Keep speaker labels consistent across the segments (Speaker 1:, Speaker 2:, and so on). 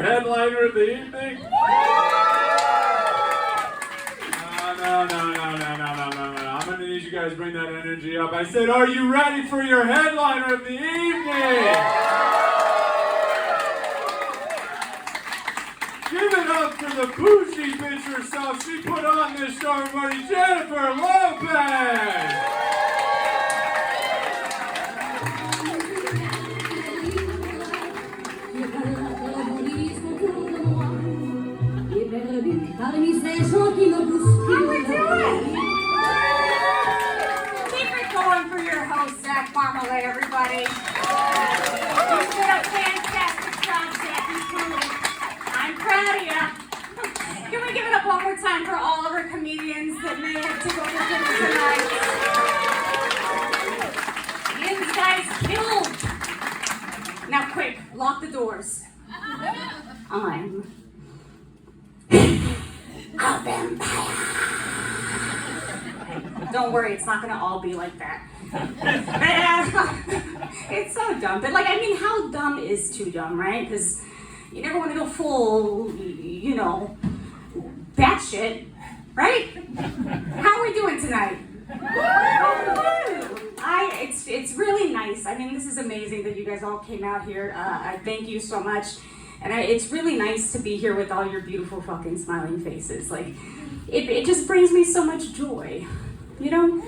Speaker 1: Headliner of the evening? No. I'm gonna need you guys to bring that energy up. I said, are you ready for your headliner of the evening? Give it up for the bougie bitch herself. She put on this show, everybody. Jennifer Lopez!
Speaker 2: How we doing? Keep it going for your host, Zach Marmalade, everybody. You did a fantastic job, Zach. I'm proud of you. Can we give it up one more time for all of our comedians that may have to go to dinner tonight? You guys killed. Now quick, lock the doors. I'm a vampire. Don't worry, it's not gonna all be like that. It's so dumb, but like, I mean, how dumb is too dumb, right? Because you never want to go full, you know, batshit, right? How are we doing tonight? It's really nice. I mean, this is amazing that you guys all came out here. I thank you so much. And it's really nice to be here with all your beautiful fucking smiling faces. Like, it just brings me so much joy. You know?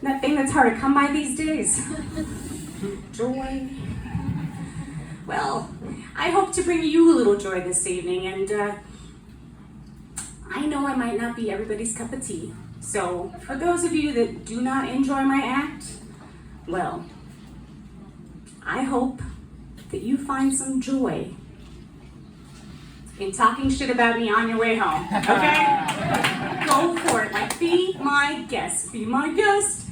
Speaker 2: That thing that's hard to come by these days. Joy. Well, I hope to bring you a little joy this evening. And I know I might not be everybody's cup of tea. So, for those of you that do not enjoy my act, well, I hope that you find some joy in talking shit about me on your way home, okay? Go for it, like, be my guest, be my guest.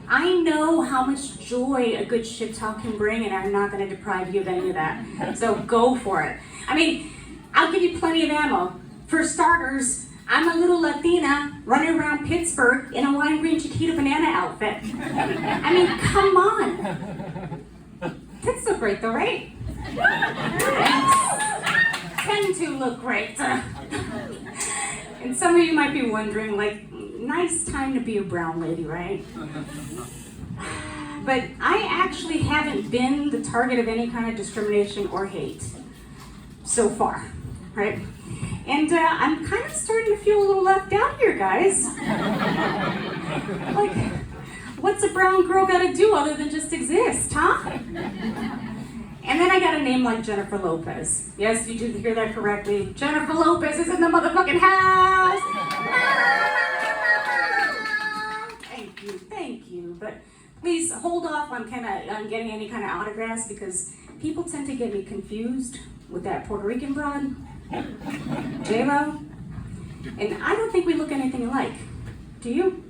Speaker 2: I know how much joy a good shit talk can bring, and I'm not gonna deprive you of any of that. So go for it. I mean, I'll give you plenty of ammo. For starters, I'm a little Latina running around Pittsburgh in a lime green Chiquita banana outfit. I mean, come on. Tits look great though, right? Tend to look great. And some of you might be wondering, like, nice time to be a brown lady, right? But I actually haven't been the target of any kind of discrimination or hate so far, right? And I'm kind of starting to feel a little left out here, guys. Like, what's a brown girl gotta do other than just exist, huh? And then I got a name like Jennifer Lopez. Yes, you did hear that correctly. Jennifer Lopez is in the motherfucking house! Thank you. But please hold off on getting any kind of autographs because people tend to get me confused with that Puerto Rican broad, J-Lo. And I don't think we look anything alike. Do you?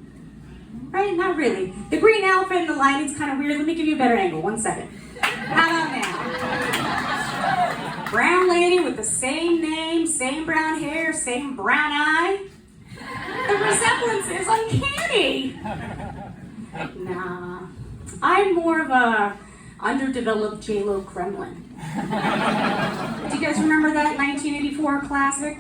Speaker 2: Right? Not really. The green outfit and the lighting's kind of weird. Let me give you a better angle. 1 second. How about now? Brown lady with the same name, same brown hair, same brown eye. The resemblance is uncanny. Nah, I'm more of a underdeveloped J-Lo Kremlin. Do you guys remember that 1984 classic?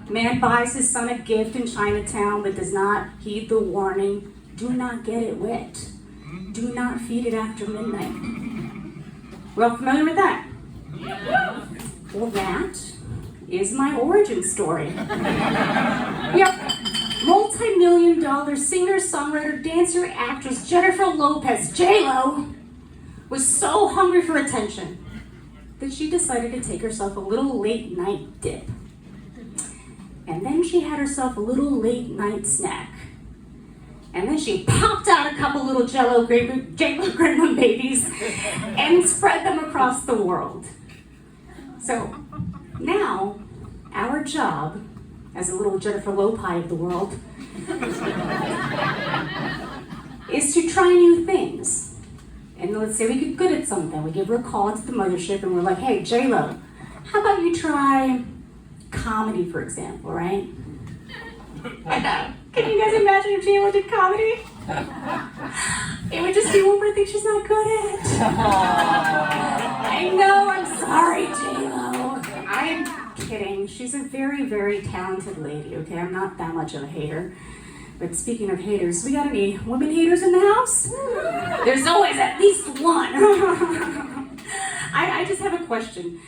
Speaker 2: Man buys his son a gift in Chinatown but does not heed the warning. Do not get it wet. Do not feed it after midnight. Well, familiar with that? Well, that is my origin story. Yep. Multi-million-dollar singer, songwriter, dancer, actress Jennifer Lopez, J-Lo, was so hungry for attention that she decided to take herself a little late-night dip. And then she had herself a little late-night snack. And then she popped out a couple little J-Lo gremlin babies and spread them across the world. So now, our job as a little Jennifer Lopez of the world is to try new things. And let's say we get good at something. We give her a call to the mothership and we're like, hey, J-Lo, how about you try comedy, for example, right? I know. Can you guys imagine if J-Lo did comedy? It would just be one more thing she's not good at. I know, I'm sorry, J-Lo. I'm kidding. She's a very, very talented lady, okay? I'm not that much of a hater. But speaking of haters, we got any women haters in the house? There's always at least one. I just have a question.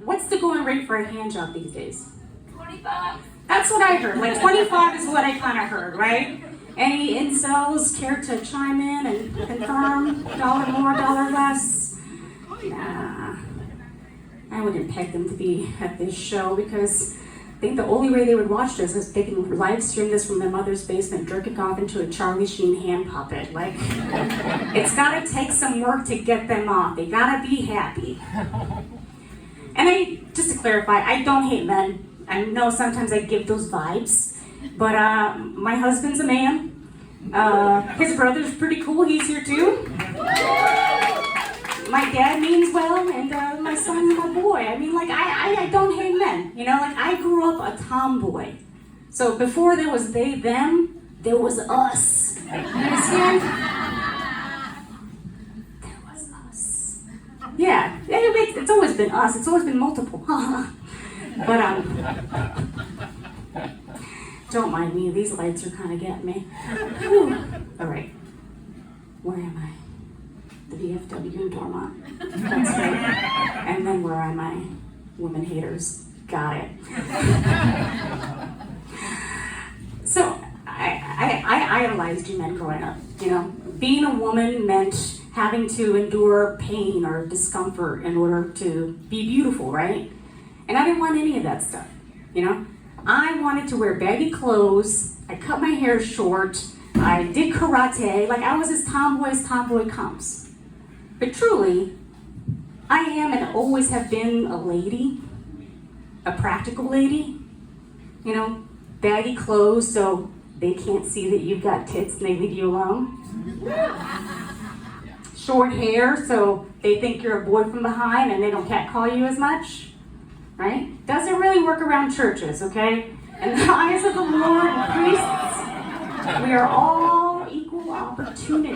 Speaker 2: What's the going rate for a hand job these days?
Speaker 3: 25.
Speaker 2: That's what I heard. Like 25 is what I kind of heard, right? Any incels care to chime in and confirm? $1 more, $1 less? Nah. I wouldn't peg them to be at this show because I think the only way they would watch this is they can live stream this from their mother's basement, jerk it off into a Charlie Sheen hand puppet. Like, it's gotta take some work to get them off. They gotta be happy. And just to clarify, I don't hate men. I know sometimes I give those vibes, but my husband's a man. His brother's pretty cool, he's here too. My dad means well, and my son's my boy. I mean, like, I don't hate men, you know? Like, I grew up a tomboy. So before there was they, them, there was us. You understand? There was us. Yeah, it's always been us. It's always been multiple. But, don't mind me. These lights are kind of getting me. Whew. All right. Where am I? The VFW in Dormont. That's right. And then where am I? Women haters. Got it. So, I idolized you men growing up. You know, being a woman meant having to endure pain or discomfort in order to be beautiful, right? And I didn't want any of that stuff, you know? I wanted to wear baggy clothes, I cut my hair short, I did karate, like I was as tomboy comes. But truly, I am and always have been a lady, a practical lady. You know, baggy clothes so they can't see that you've got tits and they leave you alone. Short hair so they think you're a boy from behind and they don't catcall you as much. Right? Doesn't really work around churches, okay? In the eyes of the Lord and priests, we are all equal opportunity.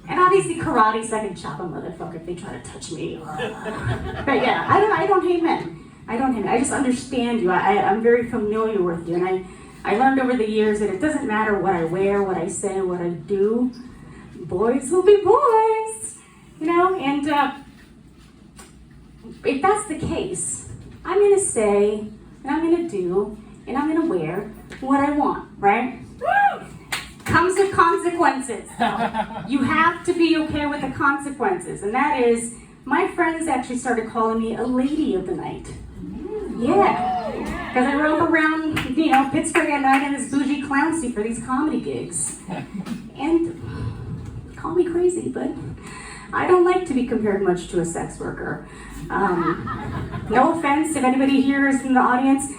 Speaker 2: And obviously karate, so I can chop a motherfucker if they try to touch me. But yeah, I don't hate men. I don't hate men. I just understand you. I'm very familiar with you. And I learned over the years that it doesn't matter what I wear, what I say, what I do. Boys will be boys. You know, and if that's the case, I'm gonna say, and I'm gonna do, and I'm gonna wear what I want, right? Comes with consequences. You have to be okay with the consequences, and that is, my friends actually started calling me a lady of the night. Yeah, because I roam around, you know, Pittsburgh at night in this bougie clown suit for these comedy gigs. And call me crazy, but I don't like to be compared much to a sex worker. No offense if anybody here is in the audience.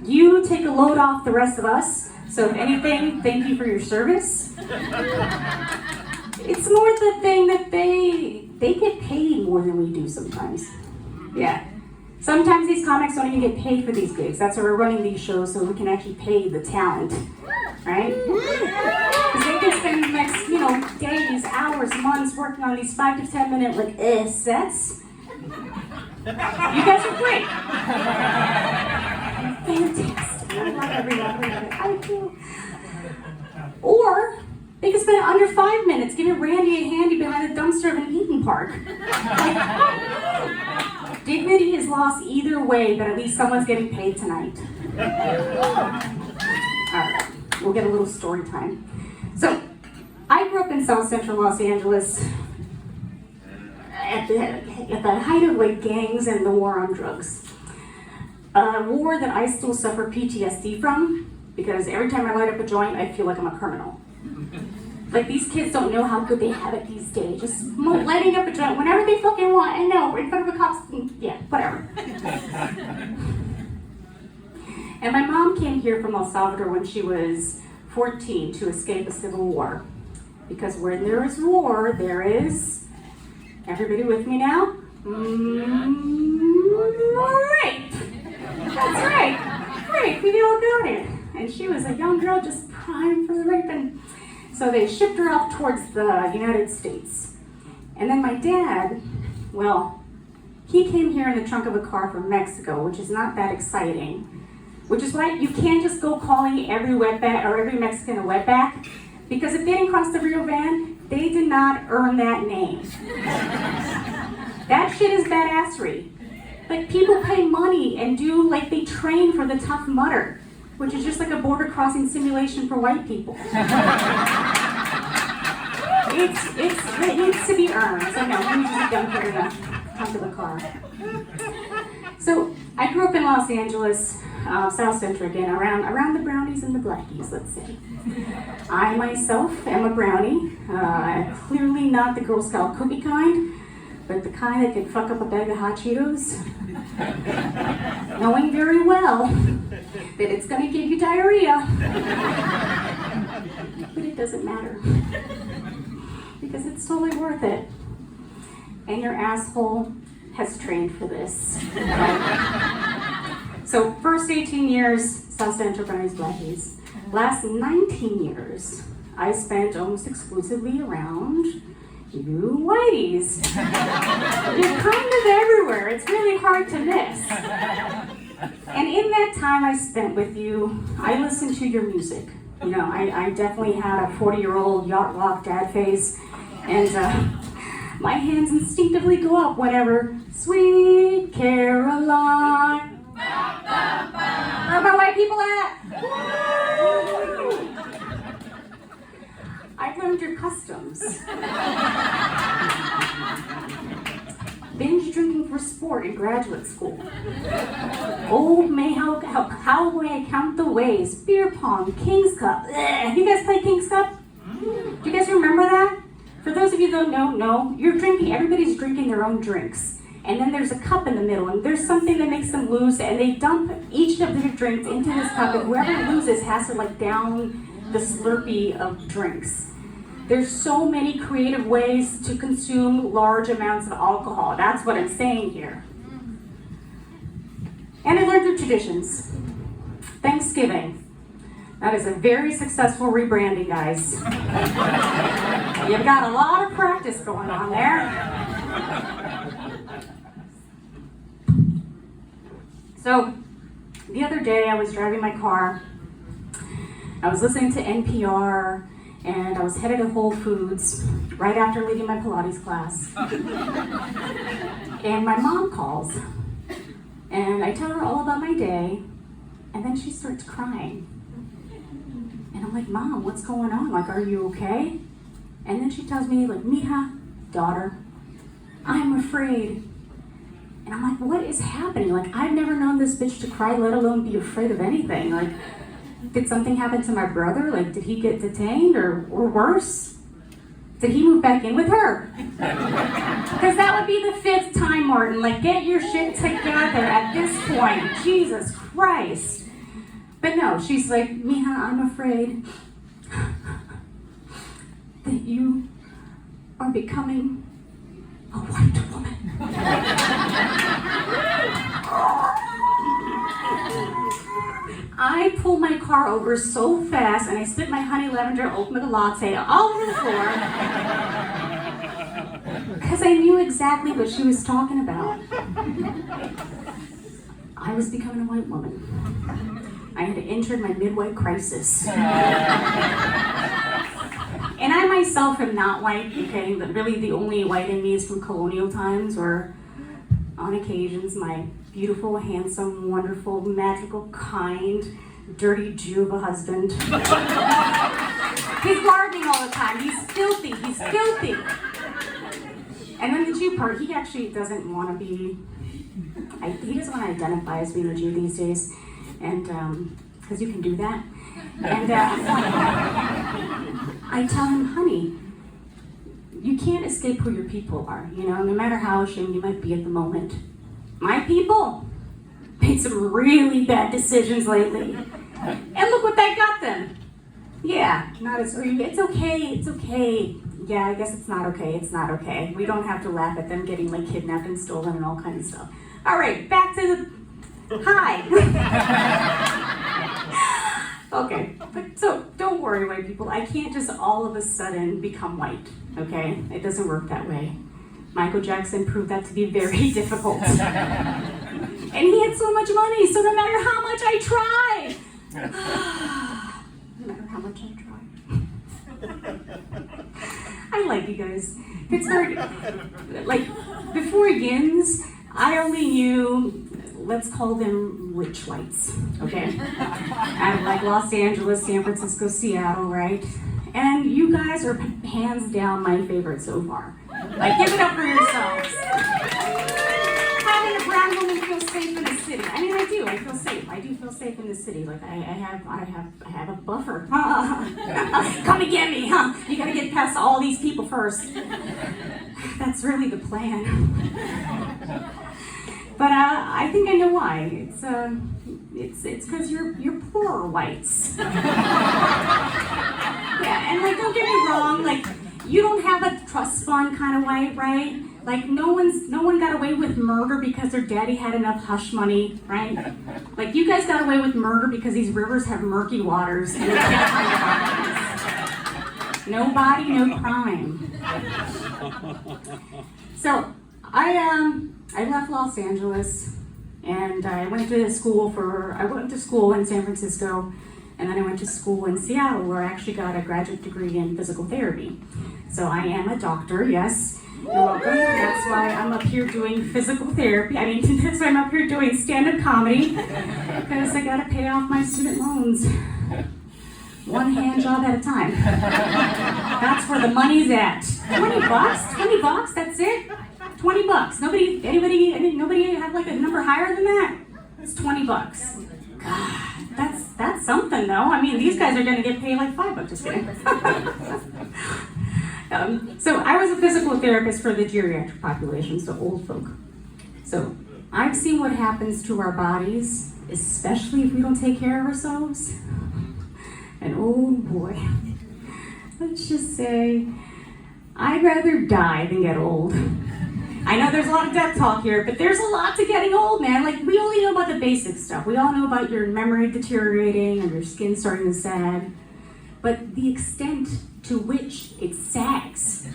Speaker 2: You take a load off the rest of us. So if anything, thank you for your service. It's more the thing that they get paid more than we do sometimes. Yeah. Sometimes these comics don't even get paid for these gigs. That's why we're running these shows, so we can actually pay the talent. Right? Because they can spend the next, you know, days, hours, months working on these 5 to 10 minute sets. You guys are great. Fantastic. I love everyone. I do. Or they can spend under 5 minutes giving Randy a handy behind the dumpster of an Eden Park. Dignity is lost either way, but at least someone's getting paid tonight. Alright, we'll get a little story time. So, I grew up in South Central Los Angeles at the height of like gangs and the war on drugs. A war that I still suffer PTSD from, because every time I light up a joint, I feel like I'm a criminal. Like, these kids don't know how good they have it these days. Just lighting up a joint whenever they fucking want. I know, in front of the cops, yeah, whatever. And my mom came here from El Salvador when she was 14 to escape a civil war. Because when there is war, there is, everybody with me now? Rape. That's right. Rape, we all got it. and she was a young girl just primed for the raping. So they shipped her off towards the United States. And then my dad, well, he came here in the trunk of a car from Mexico, which is not that exciting. Which is why you can't just go calling every wetback or every Mexican a wetback, because if they didn't cross the Rio van, they did not earn that name. That shit is badassery. Like, people pay money and do, like, they train for the Tough Mudder, which is just like a border crossing simulation for white people. It needs to be earned. So no, we just don't put it in the trunk of the car. So I grew up in Los Angeles, South Central again, around the brownies and the blackies, let's say. I myself am a brownie. Clearly not the Girl Scout cookie kind, but the kind that can fuck up a bag of hot Cheetos, knowing very well that it's going to give you diarrhea. But it doesn't matter, because it's totally worth it. And your asshole has trained for this. So first 18 years, South Central brownies, blackies. Last 19 years, I spent almost exclusively around you whiteys. You're kind of everywhere. It's really hard to miss. And in that time I spent with you, I listened to your music. You know, I definitely had a 40-year-old yacht rock dad face, and my hands instinctively go up whenever Sweet Caroline. Where are my white people at? I've learned your customs. Binge drinking for sport in graduate school. Old Mayhaw, how may I count the ways? Beer pong, King's Cup. Ugh. You guys play King's Cup? Do you guys remember that? For those of you that don't know, you're drinking, everybody's drinking their own drinks. And then there's a cup in the middle, and there's something that makes them lose, and they dump each of their drinks into this cup, and whoever loses has to like down the Slurpee of drinks. There's so many creative ways to consume large amounts of alcohol. That's what I'm saying here. And I learned through traditions. Thanksgiving. That is a very successful rebranding, guys. You've got a lot of practice going on there. So, the other day I was driving my car. I was listening to NPR, and I was headed to Whole Foods right after leaving my Pilates class. And my mom calls, and I tell her all about my day, and then she starts crying. And I'm like, Mom, what's going on? Like, are you okay? And then she tells me, like, Mija, daughter, I'm afraid. And I'm like, what is happening? Like, I've never known this bitch to cry, let alone be afraid of anything. Like, did something happen to my brother? Like, did he get detained or worse? Did he move back in with her? Because that would be the 5th time, Martin. Like, get your shit together at this point. Jesus Christ. But no, she's like, Mija, I'm afraid that you are becoming a white woman. I pulled my car over so fast, and I spit my honey lavender ultimate latte all over the floor, because I knew exactly what she was talking about. I was becoming a white woman. I had entered my midlife crisis. And I myself am not white, okay, but really the only white in me is from colonial times, or on occasions my beautiful, handsome, wonderful, magical, kind, dirty Jew of a husband. He's gardening all the time. He's filthy. He's filthy. And then the Jew part, he actually doesn't want to be, he doesn't want to identify as being a Jew these days. And, because you can do that. And I tell him, honey, you can't escape who your people are, you know, no matter how ashamed you might be at the moment. My people made some really bad decisions lately. And look what that got them. Yeah, not as, it's okay. Yeah, I guess it's not okay. We don't have to laugh at them getting like kidnapped and stolen and all kinds of stuff. All right, back to the, hi. Okay, but so don't worry, white people. I can't just all of a sudden become white, okay? It doesn't work that way. Michael Jackson proved that to be very difficult. And he had so much money, so no matter how much I try, no matter how much I try. I like you guys. Pittsburgh, like, before Yins, I only knew, let's call them rich whites, okay? Out of like Los Angeles, San Francisco, Seattle, right? And you guys are hands down my favorite so far. Like, give it up for yourselves. Having a brown woman feel safe in the city. I mean, I do. I feel safe. I do feel safe in the city. Like, I have a buffer. Come and get me, huh? You gotta get past all these people first. That's really the plan. But I think I know why. It's because you're poor whites. Yeah, and like, don't get me wrong, like, you don't have a trust fund kind of white, right? Like, no one got away with murder because their daddy had enough hush money, right? Like, you guys got away with murder because these rivers have murky waters and they can't find bodies. No body, no crime. So I left Los Angeles and I went to school in San Francisco, and then I went to school in Seattle where I actually got a graduate degree in physical therapy. So I am a doctor, yes. You're welcome. That's why I'm up here doing physical therapy. I mean, that's why I'm up here doing stand-up comedy, because I gotta pay off my student loans. One hand job at a time. That's where the money's at. $20, that's it? $20. Nobody have like a number higher than that? It's $20. God, that's something though. I mean, these guys are gonna get paid like $5. Just kidding. So I was a physical therapist for the geriatric population, so old folk. So I've seen what happens to our bodies, especially if we don't take care of ourselves. And oh boy, let's just say, I'd rather die than get old. I know there's a lot of death talk here, but there's a lot to getting old, man. Like, we only know about the basic stuff. We all know about your memory deteriorating and your skin starting to sag. But the extent to which it sags.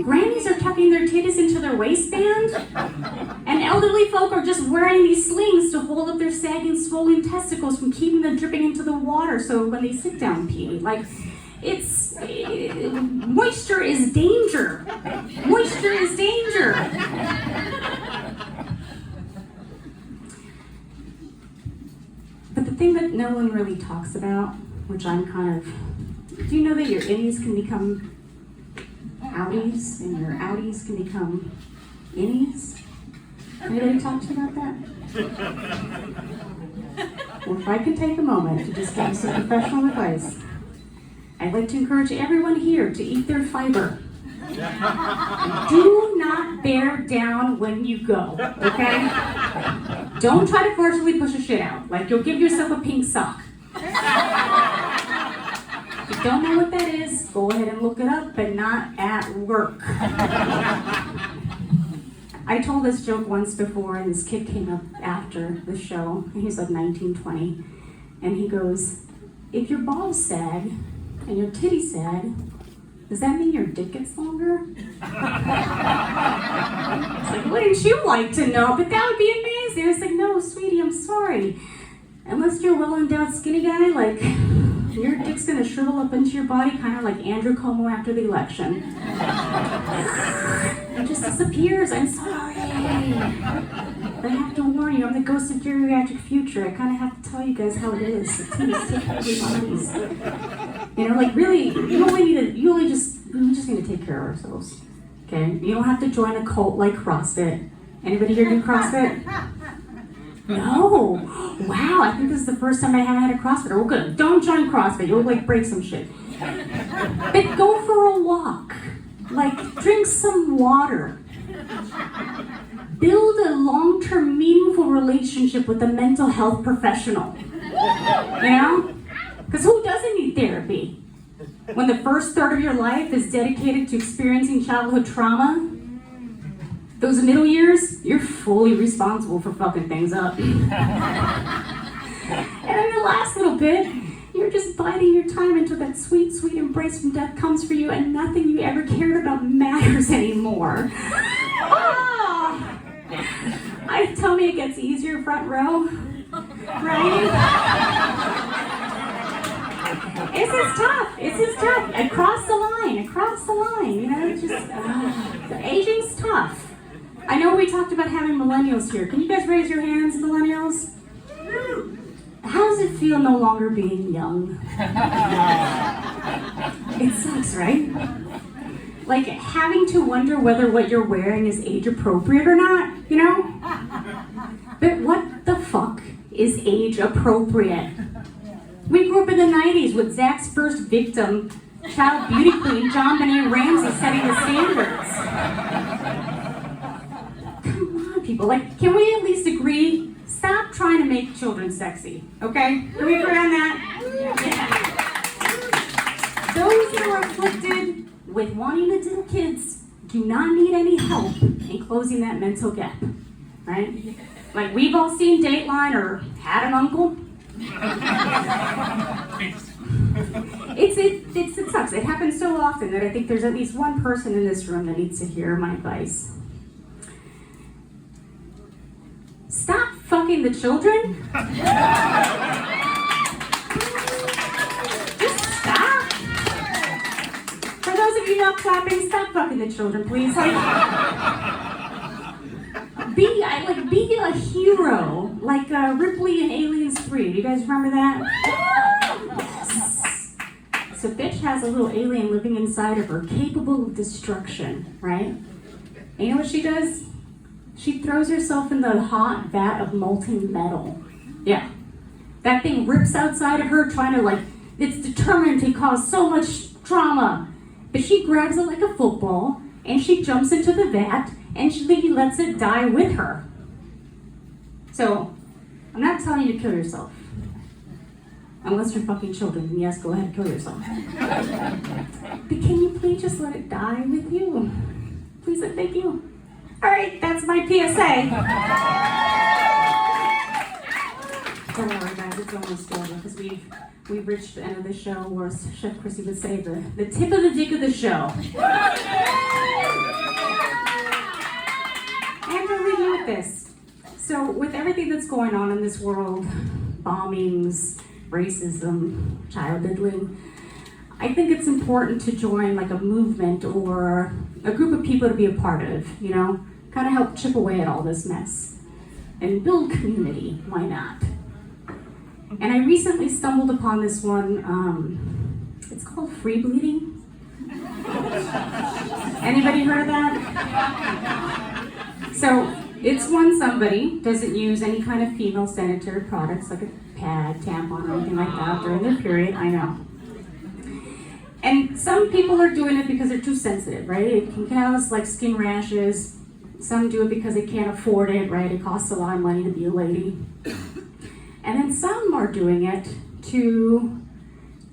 Speaker 2: Grannies are tucking their titties into their waistband, and elderly folk are just wearing these slings to hold up their sagging, swollen testicles from keeping them dripping into the water so when they sit down pee. Like, moisture is danger. Moisture is danger. But the thing that no one really talks about, which I'm kind of, do you know that your innies can become outies and your outies can become innies? Anybody talk to you about that? Well, if I could take a moment to just give you some professional advice, I'd like to encourage everyone here to eat their fiber. Do not bear down when you go, okay? Don't try to forcibly push a shit out. Like, you'll give yourself a pink sock. If you don't know what that is, go ahead and look it up, but not at work. I told this joke once before, and this kid came up after the show, and he's like 19, 20, and he goes, if your balls sag and your titties sag, does that mean your dick gets longer? It's like, wouldn't you like to know? But that would be amazing. I was like, no, sweetie, I'm sorry. Unless you're a well-endowed skinny guy, like, your dick's gonna shrivel up into your body, kind of like Andrew Cuomo after the election. It just disappears. I'm sorry. I have to warn you, I'm the ghost of geriatric future. I kind of have to tell you guys how it is. Please take care of your bodies. You know, like, really, we're just need to take care of ourselves. Okay? You don't have to join a cult like CrossFit. Anybody here do CrossFit? No. Wow, I think this is the first time I haven't had a CrossFit. Oh, good. Don't join CrossFit. You'll, like, break some shit. But go for a walk. Like, drink some water. Build a long-term, meaningful relationship with a mental health professional. You know? Because who doesn't need therapy? When the first third of your life is dedicated to experiencing childhood trauma, those middle years, you're fully responsible for fucking things up. And then the last little bit, you're just biding your time until that sweet, sweet embrace from death comes for you and nothing you ever cared about matters anymore. Tell me it gets easier front row, right? It's just tough. Across the line, you know, aging's tough. I know we talked about having millennials here. Can you guys raise your hands, millennials? How does it feel no longer being young? It sucks, right? Like having to wonder whether what you're wearing is age appropriate or not, you know? But what the fuck is age appropriate? We grew up in the 90s with Zach's first victim, child beauty queen, John Benet Ramsey, setting the standards. Come on, people. Like, can we at least agree? Stop trying to make children sexy, okay? Can we agree on that? Yeah. Those who are afflicted with wanting little kids do not need any help in closing that mental gap, right? Like, we've all seen Dateline or Had an Uncle. It sucks. It happens so often that I think there's at least one person in this room that needs to hear my advice. Stop fucking the children. Just stop. For those of you not clapping, stop fucking the children, please. Be a hero, like Ripley in Aliens 3. Do you guys remember that? Yes. So bitch has a little alien living inside of her, capable of destruction, right? And you know what she does? She throws herself in the hot vat of molten metal. Yeah. That thing rips outside of her, trying to it's determined to cause so much trauma. But she grabs it like a football, and she jumps into the vat, and she lets it die with her. So, I'm not telling you to kill yourself. Unless you're fucking children, then yes, go ahead and kill yourself. But can you please just let it die with you? Please and thank you. All right, that's my PSA. Don't worry, guys, it's almost over because we've reached the end of the show, or Chef Chrissy would say the tip of the dick of the show. And to leave you with this. So, with everything that's going on in this world, bombings, racism, child diddling, I think it's important to join like a movement or a group of people to be a part of, you know, kind of help chip away at all this mess and build community. Why not? And I recently stumbled upon this one. It's called free bleeding. Anybody heard of that? So it's when somebody doesn't use any kind of female sanitary products like a pad, tampon, or anything like that during their period. I know. And some people are doing it because they're too sensitive, right? It can cause like skin rashes. Some do it because they can't afford it, right? It costs a lot of money to be a lady. And then some are doing it to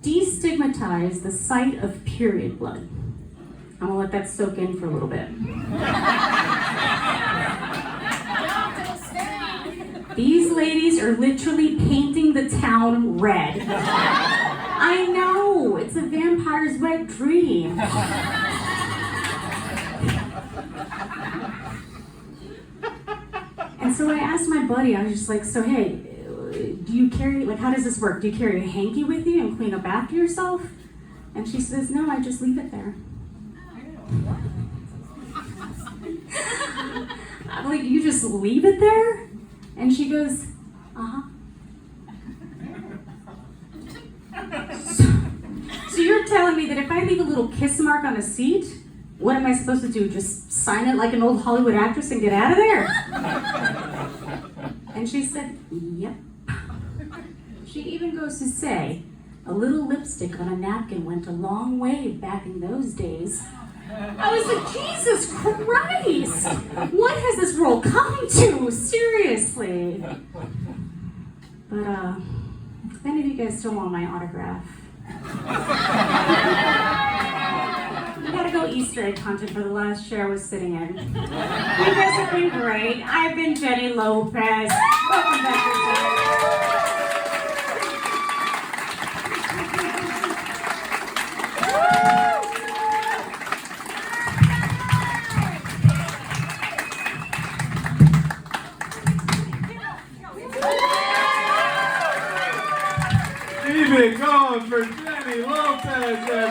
Speaker 2: destigmatize the sight of period blood. I'm gonna let that soak in for a little bit. These ladies are literally painting the town red. I know, it's a vampire's wet dream. And so I asked my buddy, I was just like, so hey, do you carry, like how does this work? Do you carry a hanky with you and clean up after yourself? And she says, no, I just leave it there. I'm like, you just leave it there? And she goes, uh-huh. So you're telling me that if I leave a little kiss mark on a seat, what am I supposed to do? Just sign it like an old Hollywood actress and get out of there? And she said, yep. She even goes to say, a little lipstick on a napkin went a long way back in those days. I was like, Jesus Christ! What has this world come to? Seriously. But, if any of you guys still want my autograph, you gotta go Easter egg hunting for the last chair I was sitting in. You guys have been great. I've been Jenny Lopez. Welcome back to the show.
Speaker 1: Keep it going for Jenny Lopez.